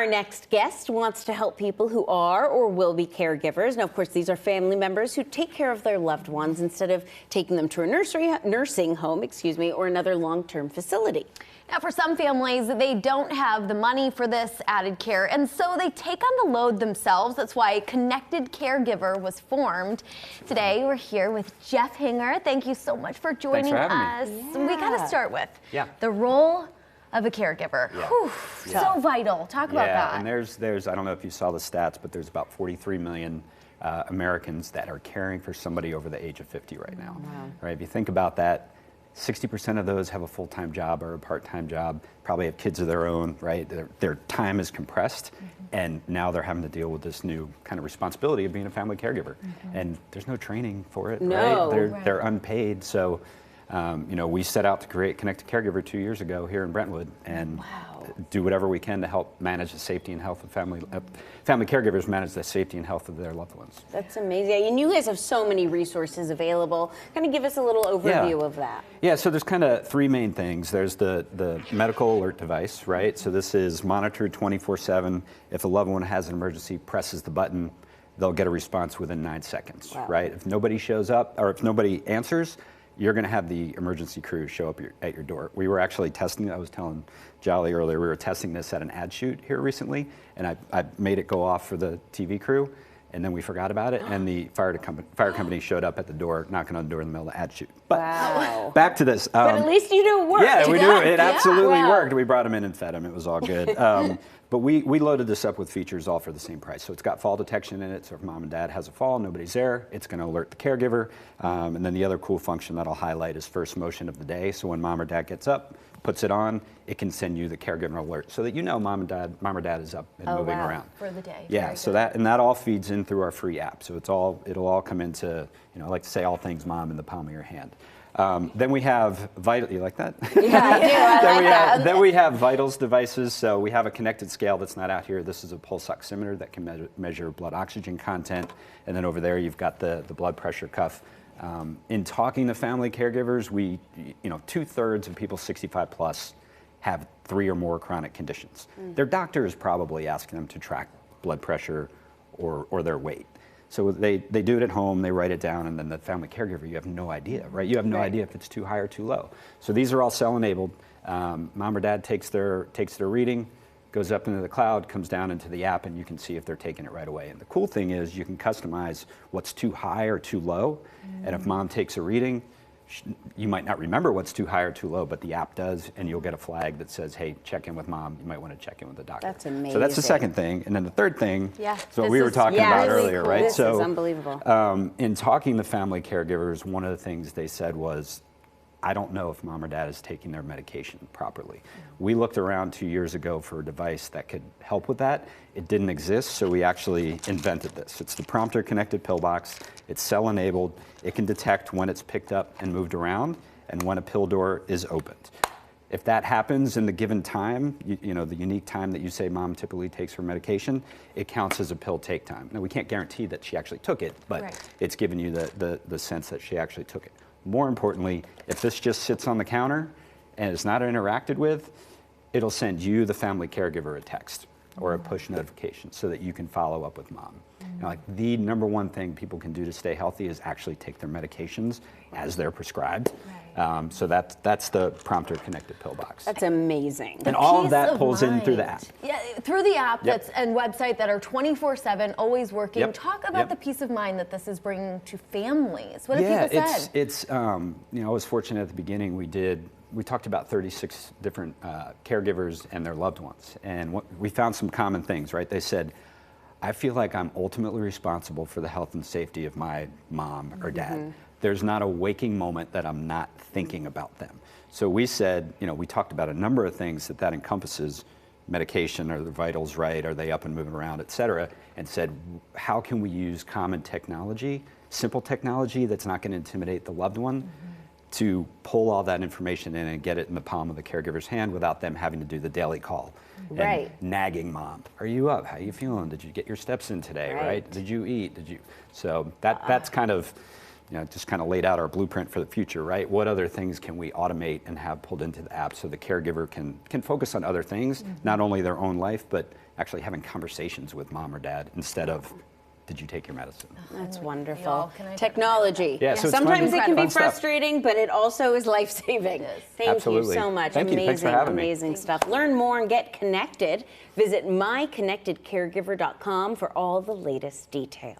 our next guest wants to help people who are or will be caregivers. Now, of course, these are family members who take care of their loved ones instead of taking them to a nursing home, or another long-term facility. Now, for some families, they don't have the money for this added care, and so they take on the load themselves. That's why Connected Caregiver was formed. Today, we're here with Jeff Hinger. Thank you so much for joining us. Yeah. We got to start with the role of a caregiver. So vital. Talk about that. And there's I don't know if you saw the stats, but there's about 43 million Americans that are caring for somebody over the age of 50 right now. Right? If you think about that, 60% of those have a full-time job or a part-time job, probably have kids of their own, right? Their time is compressed, and now they're having to deal with this new kind of responsibility of being a family caregiver. And there's no training for it, right? They're unpaid, so you know, we set out to create Connected Caregiver 2 years ago here in Brentwood, and do whatever we can to help manage the safety and health of family caregivers, manage the safety and health of their loved ones. That's amazing. And you guys have so many resources available. Kind of give us a little overview of that. Yeah, so there's kind of three main things. There's the medical alert device, right? So this is monitored 24/7. If a loved one has an emergency, presses the button, they'll get a response within 9 seconds, right? If nobody shows up, or if nobody answers, you're going to have the emergency crew show up at your door. We were actually testing, I was telling Jolly earlier, we were testing this at an ad shoot here recently, and I made it go off for the TV crew, and then we forgot about it, and the fire company showed up at the door, knocking on the door in the middle of the ad shoot. But back to this. But at least you knew it worked. Yeah, we knew it absolutely worked. We brought them in and fed them. It was all good. But we loaded this up with features all for the same price. So it's got fall detection in it, so if mom and dad has a fall, nobody's there, it's going to alert the caregiver. And then the other cool function that I'll highlight is first motion of the day. So when mom or dad gets up, puts it on, it can send you the caregiver alert so that you know mom or dad is up and moving around. For the day. Yeah, so that all feeds in through our free app. So it'll all come into, you know, I like to say all things mom in the palm of your hand. Then we have Vital. You like that? Yeah, I do. Then we have Vitals devices. So we have a connected scale that's not out here. This is a pulse oximeter that can measure blood oxygen content. And then over there, you've got the blood pressure cuff. In talking to family caregivers, you know, 2/3 of people 65 plus have 3 or more chronic conditions. Their doctor is probably asking them to track blood pressure or their weight. So they do it at home, they write it down, and then the family caregiver, you have no idea, right? You have no idea if it's too high or too low. So these are all cell-enabled. Mom or dad takes their reading, goes up into the cloud, comes down into the app, and you can see if they're taking it right away. And the cool thing is you can customize what's too high or too low. And if mom takes a reading, you might not remember what's too high or too low, but the app does, and you'll get a flag that says, hey, check in with mom. You might want to check in with the doctor. That's amazing. So that's the second thing. And then the third thing is what we were talking about earlier, right? This is unbelievable. In talking to family caregivers, one of the things they said was, I don't know if mom or dad is taking their medication properly. We looked around 2 years ago for a device that could help with that. It didn't exist, so we actually invented this. It's the Prompter connected pill box. It's cell-enabled. It can detect when it's picked up and moved around and when a pill door is opened. If that happens in the given time, you know, the unique time that you say mom typically takes her medication, it counts as a pill take time. Now, we can't guarantee that she actually took it, but it's giving you the sense that she actually took it. More importantly, if this just sits on the counter and is not interacted with, it'll send you, the family caregiver, a text or a push notification so that you can follow up with mom. You know, like the number one thing people can do to stay healthy is actually take their medications as they're prescribed. So that's the Prompter connected pill box. That's amazing. And all of that pulls in through the app. Yeah, through the app and website that are 24/7, always working. Talk about the peace of mind that this is bringing to families. What have people said? It's you know, I was fortunate at the beginning. We talked about 36 different caregivers and their loved ones, and we found some common things, right? They said, I feel like I'm ultimately responsible for the health and safety of my mom or dad. There's not a waking moment that I'm not thinking about them. So we said, you know, we talked about a number of things that encompasses: medication, are the vitals right, are they up and moving around, et cetera, and said, how can we use common technology, simple technology that's not going to intimidate the loved one, to pull all that information in and get it in the palm of the caregiver's hand without them having to do the daily call. And nagging mom, are you up? How are you feeling? Did you get your steps in today, right? Did you eat? So that's kind of just kind of laid out our blueprint for the future, right? What other things can we automate and have pulled into the app so the caregiver can focus on other things, not only their own life, but actually having conversations with mom or dad instead of, did you take your medicine? That's We wonderful. all can identify Technology. Yeah, so it's Sometimes fun- it can be fun stuff. frustrating, but it also is life-saving. Thank Absolutely. you so much. Thank you. Amazing, Thanks for having me. amazing stuff. Learn more and get connected. Visit myconnectedcaregiver.com for all the latest details.